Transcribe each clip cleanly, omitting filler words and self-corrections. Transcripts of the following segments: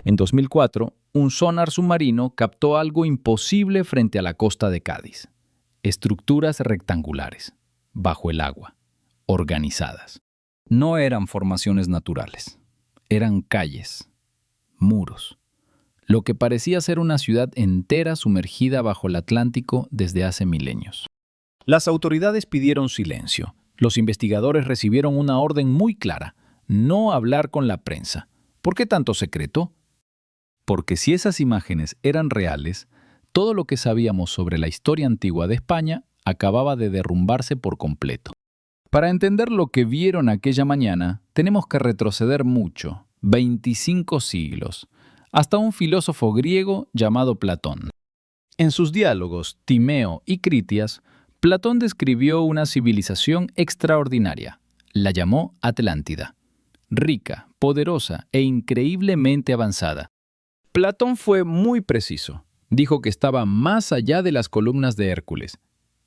En 2004, un sonar submarino captó algo imposible frente a la costa de Cádiz. Estructuras rectangulares, bajo el agua, organizadas. No eran formaciones naturales, eran calles, muros, lo que parecía ser una ciudad entera sumergida bajo el Atlántico desde hace milenios. Las autoridades pidieron silencio. Los investigadores recibieron una orden muy clara: no hablar con la prensa. ¿Por qué tanto secreto? Porque si esas imágenes eran reales, todo lo que sabíamos sobre la historia antigua de España acababa de derrumbarse por completo. Para entender lo que vieron aquella mañana, tenemos que retroceder mucho, 25 siglos, hasta un filósofo griego llamado Platón. En sus diálogos Timeo y Critias, Platón describió una civilización extraordinaria. La llamó Atlántida. Rica, poderosa e increíblemente avanzada. Platón fue muy preciso. Dijo que estaba más allá de las columnas de Hércules,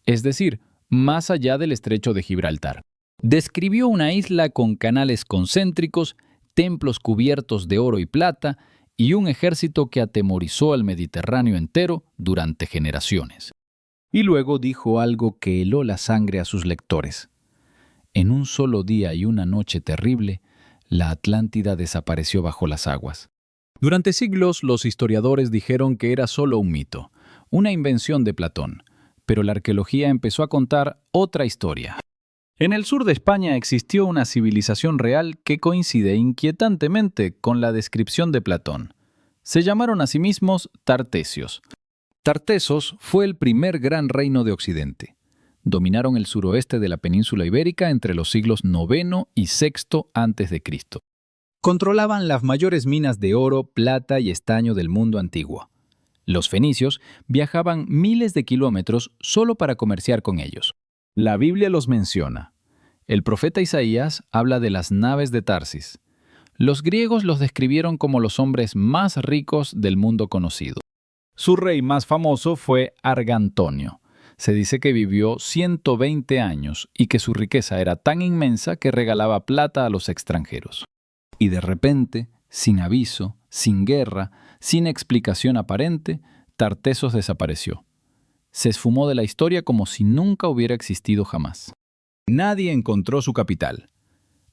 es decir, más allá del estrecho de Gibraltar. Describió una isla con canales concéntricos, templos cubiertos de oro y plata y un ejército que atemorizó al Mediterráneo entero durante generaciones. Y luego dijo algo que heló la sangre a sus lectores. En un solo día y una noche terrible, la Atlántida desapareció bajo las aguas. Durante siglos, los historiadores dijeron que era solo un mito, una invención de Platón, pero la arqueología empezó a contar otra historia. En el sur de España existió una civilización real que coincide inquietantemente con la descripción de Platón. Se llamaron a sí mismos Tartesios. Tartesos fue el primer gran reino de Occidente. Dominaron el suroeste de la península ibérica entre los siglos IX y VI a.C. Controlaban las mayores minas de oro, plata y estaño del mundo antiguo. Los fenicios viajaban miles de kilómetros solo para comerciar con ellos. La Biblia los menciona. El profeta Isaías habla de las naves de Tarsis. Los griegos los describieron como los hombres más ricos del mundo conocido. Su rey más famoso fue Argantonio. Se dice que vivió 120 años y que su riqueza era tan inmensa que regalaba plata a los extranjeros. Y de repente, sin aviso, sin guerra, sin explicación aparente, Tartesos desapareció. Se esfumó de la historia como si nunca hubiera existido jamás. Nadie encontró su capital.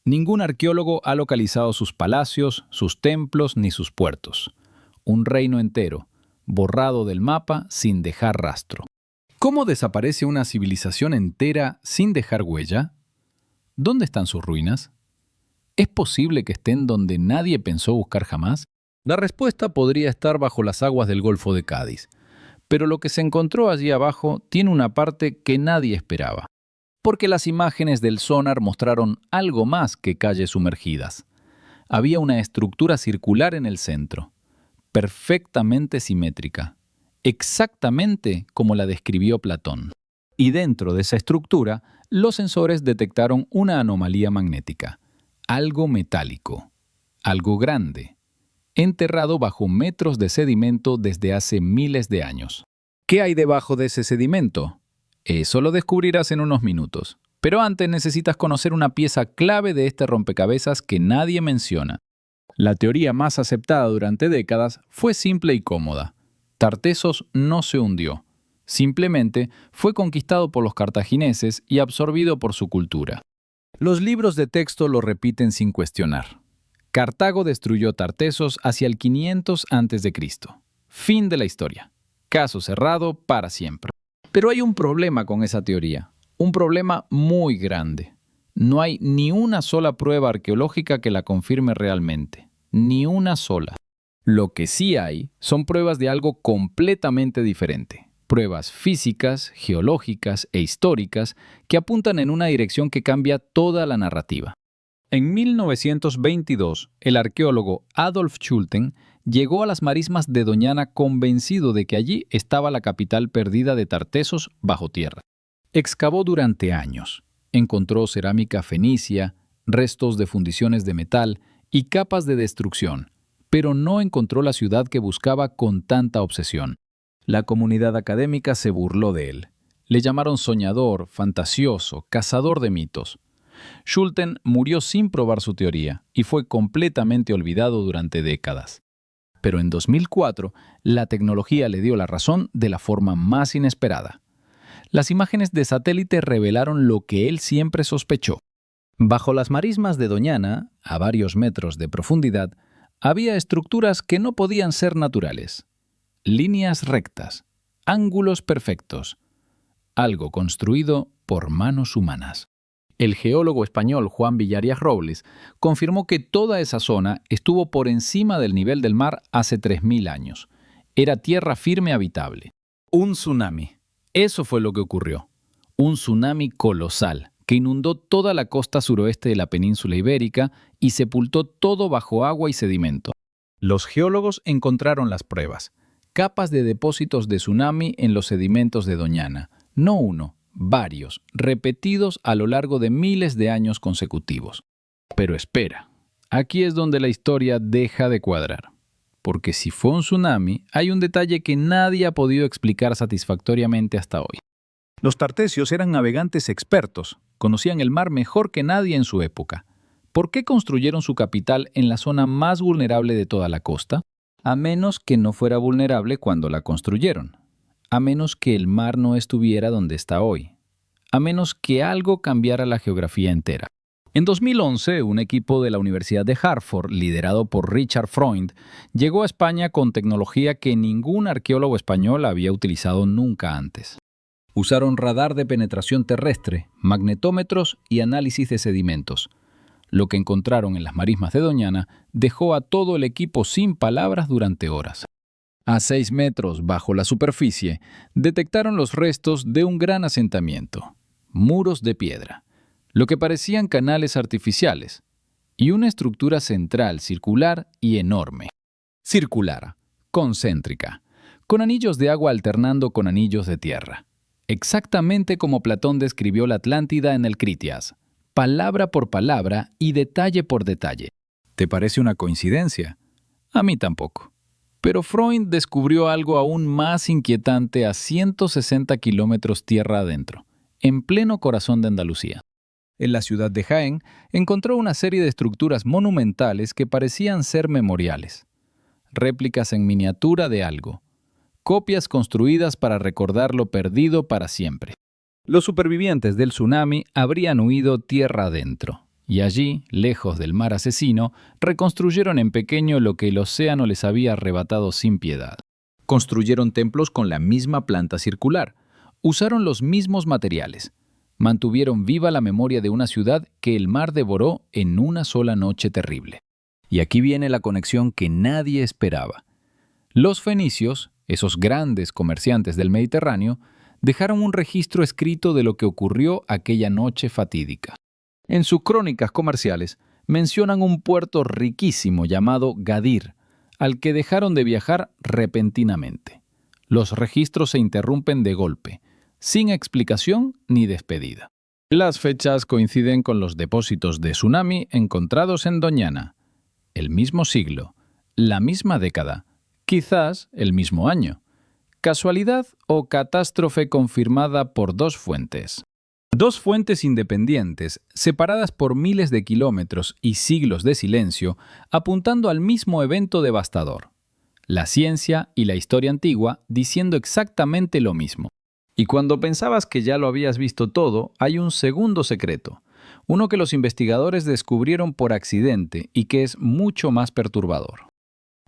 Ningún arqueólogo ha localizado sus palacios, sus templos ni sus puertos. Un reino entero, borrado del mapa sin dejar rastro. ¿Cómo desaparece una civilización entera sin dejar huella? ¿Dónde están sus ruinas? ¿Es posible que estén donde nadie pensó buscar jamás? La respuesta podría estar bajo las aguas del Golfo de Cádiz, pero lo que se encontró allí abajo tiene una parte que nadie esperaba, porque las imágenes del sonar mostraron algo más que calles sumergidas. Había una estructura circular en el centro, perfectamente simétrica, exactamente como la describió Platón. Y dentro de esa estructura, los sensores detectaron una anomalía magnética, algo metálico, algo grande, enterrado bajo metros de sedimento desde hace miles de años. ¿Qué hay debajo de ese sedimento? Eso lo descubrirás en unos minutos. Pero antes necesitas conocer una pieza clave de este rompecabezas que nadie menciona. La teoría más aceptada durante décadas fue simple y cómoda. Tartesos no se hundió. Simplemente fue conquistado por los cartagineses y absorbido por su cultura. Los libros de texto lo repiten sin cuestionar. Cartago destruyó Tartesos hacia el 500 a.C. Fin de la historia. Caso cerrado para siempre. Pero hay un problema con esa teoría. Un problema muy grande. No hay ni una sola prueba arqueológica que la confirme realmente. Ni una sola. Lo que sí hay son pruebas de algo completamente diferente. Pruebas físicas, geológicas e históricas que apuntan en una dirección que cambia toda la narrativa. En 1922, el arqueólogo Adolf Schulten llegó a las marismas de Doñana convencido de que allí estaba la capital perdida de Tartesos bajo tierra. Excavó durante años. Encontró cerámica fenicia, restos de fundiciones de metal y capas de destrucción, pero no encontró la ciudad que buscaba con tanta obsesión. La comunidad académica se burló de él. Le llamaron soñador, fantasioso, cazador de mitos. Schulten murió sin probar su teoría y fue completamente olvidado durante décadas. Pero en 2004, la tecnología le dio la razón de la forma más inesperada. Las imágenes de satélite revelaron lo que él siempre sospechó. Bajo las marismas de Doñana, a varios metros de profundidad, había estructuras que no podían ser naturales. Líneas rectas, ángulos perfectos, algo construido por manos humanas. El geólogo español Juan Villarias Robles confirmó que toda esa zona estuvo por encima del nivel del mar hace 3.000 años. Era tierra firme habitable. Un tsunami. Eso fue lo que ocurrió. Un tsunami colosal que inundó toda la costa suroeste de la península ibérica y sepultó todo bajo agua y sedimento. Los geólogos encontraron las pruebas. Capas de depósitos de tsunami en los sedimentos de Doñana. No uno, varios, repetidos a lo largo de miles de años consecutivos. Pero espera, aquí es donde la historia deja de cuadrar. Porque si fue un tsunami, hay un detalle que nadie ha podido explicar satisfactoriamente hasta hoy. Los tartesios eran navegantes expertos, conocían el mar mejor que nadie en su época. ¿Por qué construyeron su capital en la zona más vulnerable de toda la costa? A menos que no fuera vulnerable cuando la construyeron. A menos que el mar no estuviera donde está hoy. A menos que algo cambiara la geografía entera. En 2011, un equipo de la Universidad de Hartford, liderado por Richard Freund, llegó a España con tecnología que ningún arqueólogo español había utilizado nunca antes. Usaron radar de penetración terrestre, magnetómetros y análisis de sedimentos. Lo que encontraron en las marismas de Doñana dejó a todo el equipo sin palabras durante horas. A 6 metros bajo la superficie, detectaron los restos de un gran asentamiento, muros de piedra, lo que parecían canales artificiales, y una estructura central circular y enorme. Circular, concéntrica, con anillos de agua alternando con anillos de tierra. Exactamente como Platón describió la Atlántida en el Critias, palabra por palabra y detalle por detalle. ¿Te parece una coincidencia? A mí tampoco. Pero Freund descubrió algo aún más inquietante a 160 kilómetros tierra adentro, en pleno corazón de Andalucía. En la ciudad de Jaén encontró una serie de estructuras monumentales que parecían ser memoriales. Réplicas en miniatura de algo. Copias construidas para recordar lo perdido para siempre. Los supervivientes del tsunami habrían huido tierra adentro. Y allí, lejos del mar asesino, reconstruyeron en pequeño lo que el océano les había arrebatado sin piedad. Construyeron templos con la misma planta circular. Usaron los mismos materiales. Mantuvieron viva la memoria de una ciudad que el mar devoró en una sola noche terrible. Y aquí viene la conexión que nadie esperaba. Los fenicios, esos grandes comerciantes del Mediterráneo, dejaron un registro escrito de lo que ocurrió aquella noche fatídica. En sus crónicas comerciales mencionan un puerto riquísimo llamado Gadir, al que dejaron de viajar repentinamente. Los registros se interrumpen de golpe, sin explicación ni despedida. Las fechas coinciden con los depósitos de tsunami encontrados en Doñana. El mismo siglo, la misma década, quizás el mismo año. ¿Casualidad o catástrofe confirmada por dos fuentes? Dos fuentes independientes, separadas por miles de kilómetros y siglos de silencio, apuntando al mismo evento devastador. La ciencia y la historia antigua diciendo exactamente lo mismo. Y cuando pensabas que ya lo habías visto todo, hay un segundo secreto, uno que los investigadores descubrieron por accidente y que es mucho más perturbador.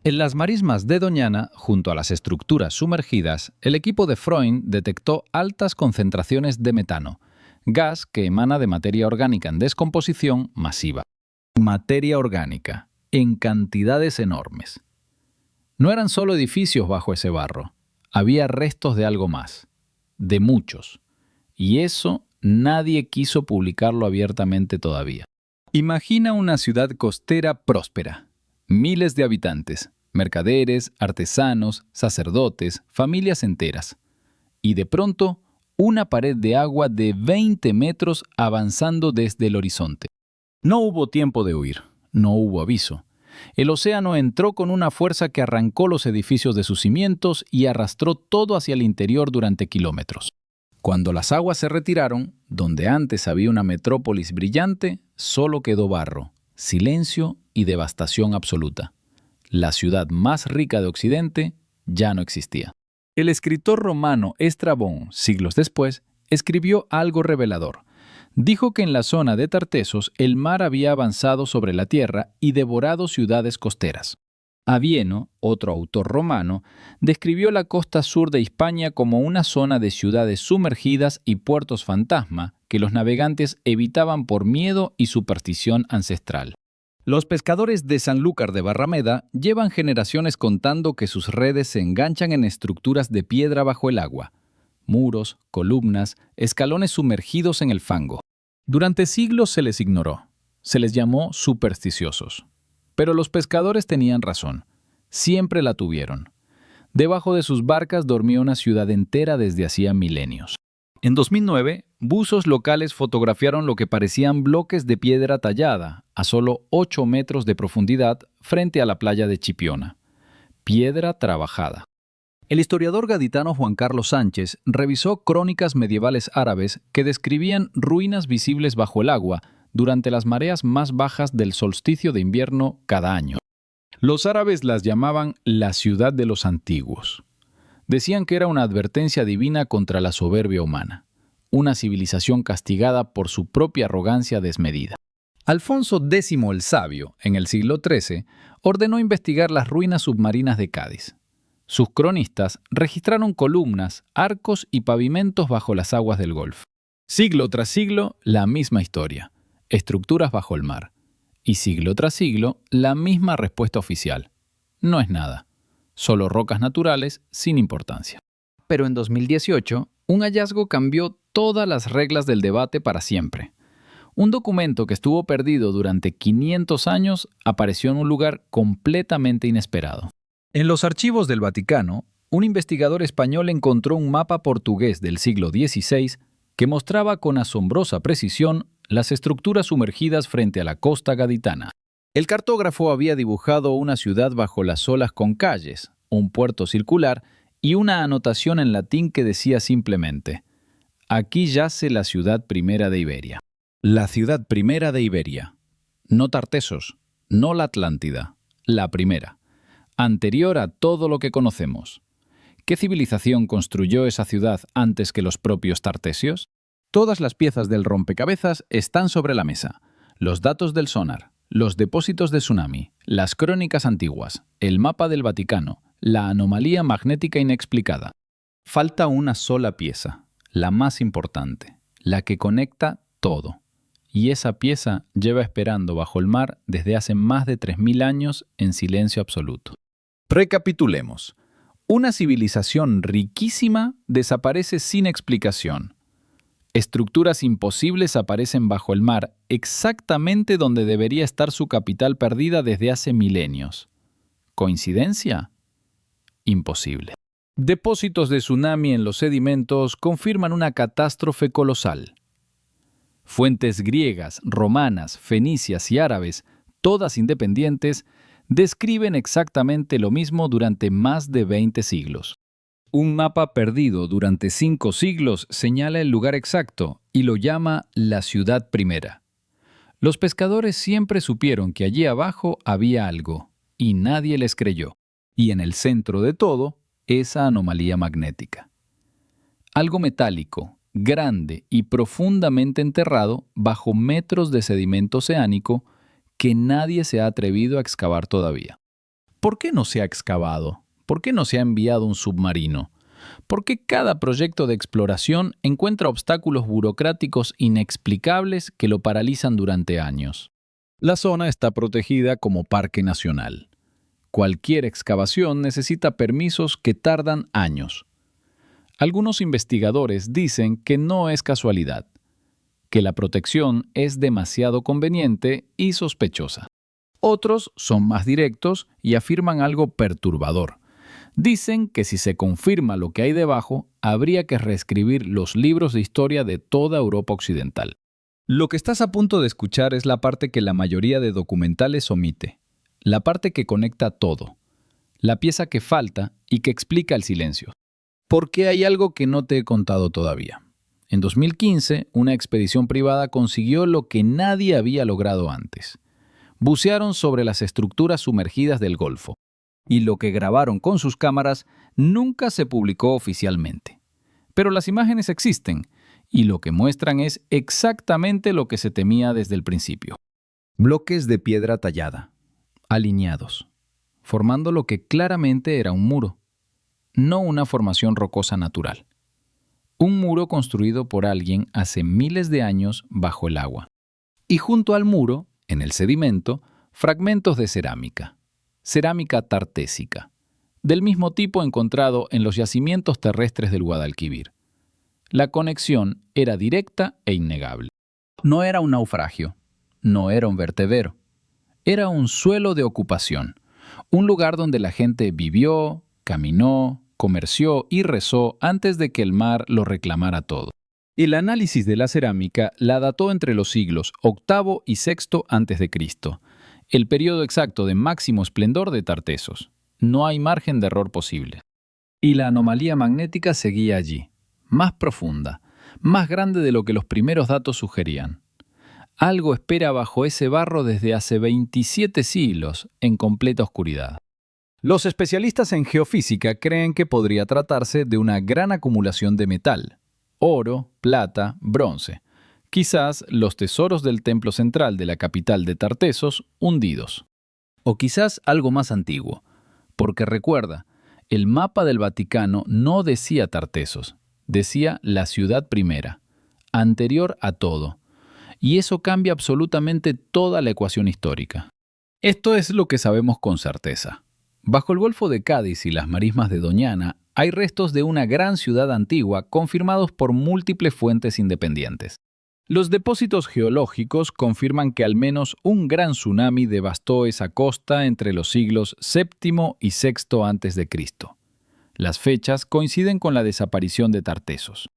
En las marismas de Doñana, junto a las estructuras sumergidas, el equipo de Freund detectó altas concentraciones de metano, gas que emana de materia orgánica en descomposición masiva. Materia orgánica, en cantidades enormes. No eran solo edificios bajo ese barro, había restos de algo más, de muchos. Y eso nadie quiso publicarlo abiertamente todavía. Imagina una ciudad costera próspera, miles de habitantes, mercaderes, artesanos, sacerdotes, familias enteras. Y de pronto, una pared de agua de 20 metros avanzando desde el horizonte. No hubo tiempo de huir, no hubo aviso. El océano entró con una fuerza que arrancó los edificios de sus cimientos y arrastró todo hacia el interior durante kilómetros. Cuando las aguas se retiraron, donde antes había una metrópolis brillante, solo quedó barro, silencio y devastación absoluta. la ciudad más rica de Occidente, ya no existía. El escritor romano Estrabón, siglos después, escribió algo revelador. Dijo que en la zona de Tartesos el mar había avanzado sobre la tierra y devorado ciudades costeras. Avieno, otro autor romano, describió la costa sur de Hispania como una zona de ciudades sumergidas y puertos fantasma que los navegantes evitaban por miedo y superstición ancestral. Los pescadores de Sanlúcar de Barrameda llevan generaciones contando que sus redes se enganchan en estructuras de piedra bajo el agua, muros, columnas, escalones sumergidos en el fango. Durante siglos se les ignoró, se les llamó supersticiosos. Pero los pescadores tenían razón, siempre la tuvieron. Debajo de sus barcas dormía una ciudad entera desde hacía milenios. En 2009, buzos locales fotografiaron lo que parecían bloques de piedra tallada a solo 8 metros de profundidad frente a la playa de Chipiona. Piedra trabajada. El historiador gaditano Juan Carlos Sánchez revisó crónicas medievales árabes que describían ruinas visibles bajo el agua durante las mareas más bajas del solsticio de invierno cada año. Los árabes las llamaban la ciudad de los antiguos. Decían que era una advertencia divina contra la soberbia humana, una civilización castigada por su propia arrogancia desmedida. Alfonso X el Sabio, en el siglo XIII, ordenó investigar las ruinas submarinas de Cádiz. Sus cronistas registraron columnas, arcos y pavimentos bajo las aguas del Golfo. Siglo tras siglo, la misma historia, estructuras bajo el mar. Y siglo tras siglo, la misma respuesta oficial. No es nada. Solo rocas naturales sin importancia. Pero en 2018, un hallazgo cambió todas las reglas del debate para siempre. Un documento que estuvo perdido durante 500 años apareció en un lugar completamente inesperado. En los archivos del Vaticano, un investigador español encontró un mapa portugués del siglo XVI que mostraba con asombrosa precisión las estructuras sumergidas frente a la costa gaditana. El cartógrafo había dibujado una ciudad bajo las olas con calles, un puerto circular y una anotación en latín que decía simplemente: «Aquí yace la ciudad primera de Iberia». La ciudad primera de Iberia. No Tartesos, no la Atlántida, la primera, anterior a todo lo que conocemos. ¿Qué civilización construyó esa ciudad antes que los propios tartesios? Todas las piezas del rompecabezas están sobre la mesa. Los datos del sonar, los depósitos de tsunami, las crónicas antiguas, el mapa del Vaticano, la anomalía magnética inexplicada. Falta una sola pieza, la más importante, la que conecta todo. Y esa pieza lleva esperando bajo el mar desde hace más de 3000 años en silencio absoluto. Recapitulemos. Una civilización riquísima desaparece sin explicación. Estructuras imposibles aparecen bajo el mar, exactamente donde debería estar su capital perdida desde hace milenios. ¿Coincidencia? Imposible. Depósitos de tsunami en los sedimentos confirman una catástrofe colosal. Fuentes griegas, romanas, fenicias y árabes, todas independientes, describen exactamente lo mismo durante más de 20 siglos. Un mapa perdido durante 5 siglos señala el lugar exacto y lo llama la ciudad primera. Los pescadores siempre supieron que allí abajo había algo, y nadie les creyó. Y en el centro de todo, esa anomalía magnética. Algo metálico, grande y profundamente enterrado bajo metros de sedimento oceánico que nadie se ha atrevido a excavar todavía. ¿Por qué no se ha excavado? ¿Por qué no se ha enviado un submarino? ¿Por qué cada proyecto de exploración encuentra obstáculos burocráticos inexplicables que lo paralizan durante años? La zona está protegida como parque nacional. Cualquier excavación necesita permisos que tardan años. Algunos investigadores dicen que no es casualidad, que la protección es demasiado conveniente y sospechosa. Otros son más directos y afirman algo perturbador. Dicen que si se confirma lo que hay debajo, habría que reescribir los libros de historia de toda Europa occidental. Lo que estás a punto de escuchar es la parte que la mayoría de documentales omite, la parte que conecta todo, la pieza que falta y que explica el silencio. Porque hay algo que no te he contado todavía. En 2015, una expedición privada consiguió lo que nadie había logrado antes. Bucearon sobre las estructuras sumergidas del Golfo. y lo que grabaron con sus cámaras nunca se publicó oficialmente. Pero las imágenes existen y lo que muestran es exactamente lo que se temía desde el principio. Bloques de piedra tallada, alineados, formando lo que claramente era un muro, no una formación rocosa natural. Un muro construido por alguien hace miles de años bajo el agua. Y junto al muro, en el sedimento, fragmentos de cerámica, cerámica tartésica, del mismo tipo encontrado en los yacimientos terrestres del Guadalquivir. La conexión era directa e innegable. No era un naufragio, no era un vertedero, era un suelo de ocupación, un lugar donde la gente vivió, caminó, comerció y rezó antes de que el mar lo reclamara todo. El análisis de la cerámica la dató entre los siglos VIII y VI a.C., el periodo exacto de máximo esplendor de Tartesos. No hay margen de error posible. Y la anomalía magnética seguía allí, más profunda, más grande de lo que los primeros datos sugerían. Algo espera bajo ese barro desde hace 27 siglos, en completa oscuridad. Los especialistas en geofísica creen que podría tratarse de una gran acumulación de metal, oro, plata, bronce, quizás los tesoros del templo central de la capital de Tartesos hundidos. O quizás algo más antiguo, porque recuerda, el mapa del Vaticano no decía Tartesos, decía la ciudad primera, anterior a todo, y eso cambia absolutamente toda la ecuación histórica. Esto es lo que sabemos con certeza. Bajo el Golfo de Cádiz y las marismas de Doñana hay restos de una gran ciudad antigua confirmados por múltiples fuentes independientes. Los depósitos geológicos confirman que al menos un gran tsunami devastó esa costa entre los siglos VII y VI a.C. Las fechas coinciden con la desaparición de Tartesos.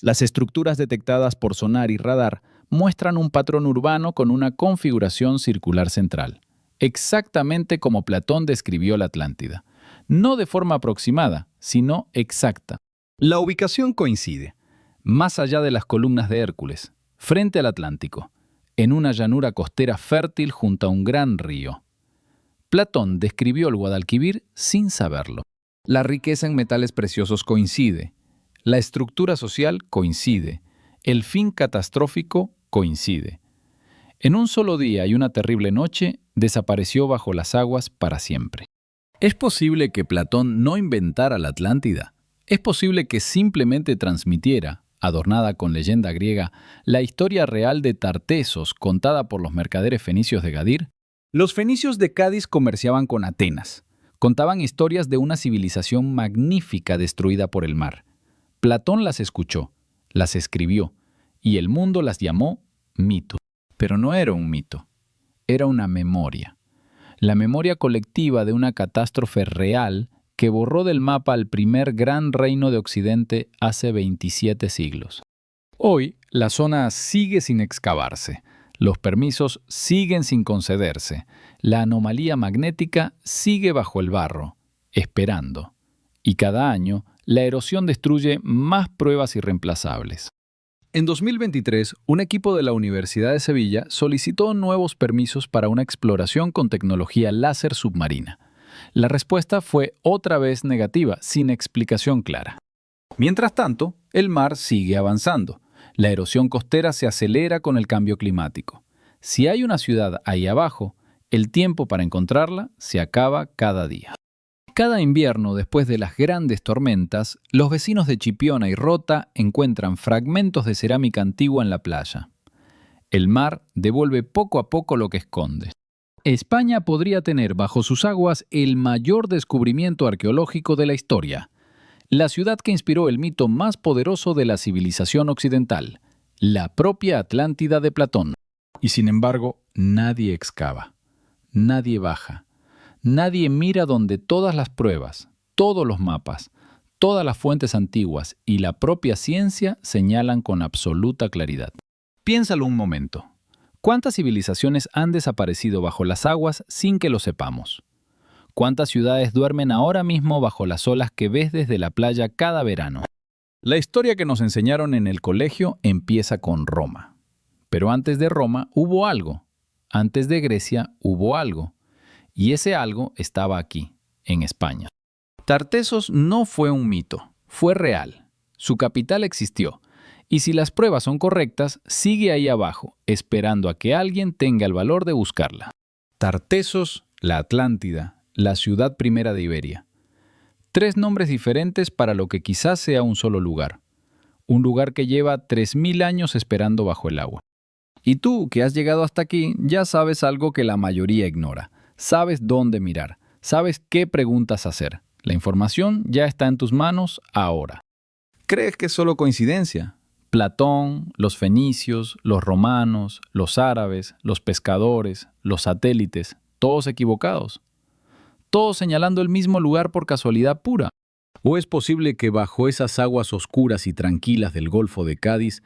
Las estructuras detectadas por sonar y radar muestran un patrón urbano con una configuración circular central, exactamente como Platón describió la Atlántida. No de forma aproximada, sino exacta. La ubicación coincide, más allá de las columnas de Hércules, frente al Atlántico, en una llanura costera fértil junto a un gran río. Platón describió el Guadalquivir sin saberlo. La riqueza en metales preciosos coincide, la estructura social coincide, el fin catastrófico coincide. En un solo día y una terrible noche, desapareció bajo las aguas para siempre. ¿Es posible que Platón no inventara la Atlántida? ¿Es posible que simplemente transmitiera, adornada con leyenda griega, la historia real de Tartesos contada por los mercaderes fenicios de Gadir? Los fenicios de Cádiz comerciaban con Atenas. Contaban historias de una civilización magnífica destruida por el mar. Platón las escuchó, las escribió, y el mundo las llamó mitos. Pero no era un mito, era una memoria. La memoria colectiva de una catástrofe real que borró del mapa al primer gran reino de Occidente hace 27 siglos. Hoy, la zona sigue sin excavarse, los permisos siguen sin concederse, la anomalía magnética sigue bajo el barro, esperando. Y cada año, la erosión destruye más pruebas irreemplazables. En 2023, un equipo de la Universidad de Sevilla solicitó nuevos permisos para una exploración con tecnología láser submarina. La respuesta fue otra vez negativa, sin explicación clara. Mientras tanto, el mar sigue avanzando. La erosión costera se acelera con el cambio climático. Si hay una ciudad ahí abajo, el tiempo para encontrarla se acaba cada día. Cada invierno, después de las grandes tormentas, los vecinos de Chipiona y Rota encuentran fragmentos de cerámica antigua en la playa. El mar devuelve poco a poco lo que esconde. España podría tener bajo sus aguas el mayor descubrimiento arqueológico de la historia. La ciudad que inspiró el mito más poderoso de la civilización occidental, la propia Atlántida de Platón. Y sin embargo, nadie excava, nadie baja. Nadie mira donde todas las pruebas, todos los mapas, todas las fuentes antiguas y la propia ciencia señalan con absoluta claridad. Piénsalo un momento. ¿Cuántas civilizaciones han desaparecido bajo las aguas sin que lo sepamos? ¿Cuántas ciudades duermen ahora mismo bajo las olas que ves desde la playa cada verano? La historia que nos enseñaron en el colegio empieza con Roma. Pero antes de Roma hubo algo. Antes de Grecia hubo algo. Y ese algo estaba aquí, en España. Tartessos no fue un mito, fue real. Su capital existió. Y si las pruebas son correctas, sigue ahí abajo, esperando a que alguien tenga el valor de buscarla. Tartessos, la Atlántida, la ciudad primera de Iberia. 3 nombres diferentes para lo que quizás sea un solo lugar. Un lugar que lleva 3000 años esperando bajo el agua. Y tú, que has llegado hasta aquí, ya sabes algo que la mayoría ignora. Sabes dónde mirar, sabes qué preguntas hacer. La información ya está en tus manos ahora. ¿Crees que es solo coincidencia? Platón, los fenicios, los romanos, los árabes, los pescadores, los satélites, todos equivocados. Todos señalando el mismo lugar por casualidad pura. ¿O es posible que bajo esas aguas oscuras y tranquilas del Golfo de Cádiz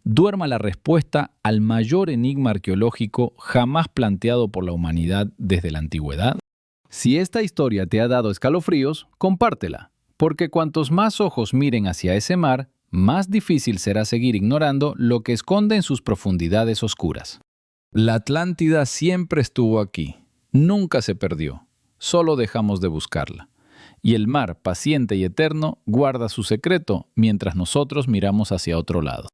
duerma la respuesta al mayor enigma arqueológico jamás planteado por la humanidad desde la antigüedad? Si esta historia te ha dado escalofríos, compártela, porque cuantos más ojos miren hacia ese mar, más difícil será seguir ignorando lo que esconde en sus profundidades oscuras. La Atlántida siempre estuvo aquí, nunca se perdió, solo dejamos de buscarla. Y el mar, paciente y eterno, guarda su secreto mientras nosotros miramos hacia otro lado.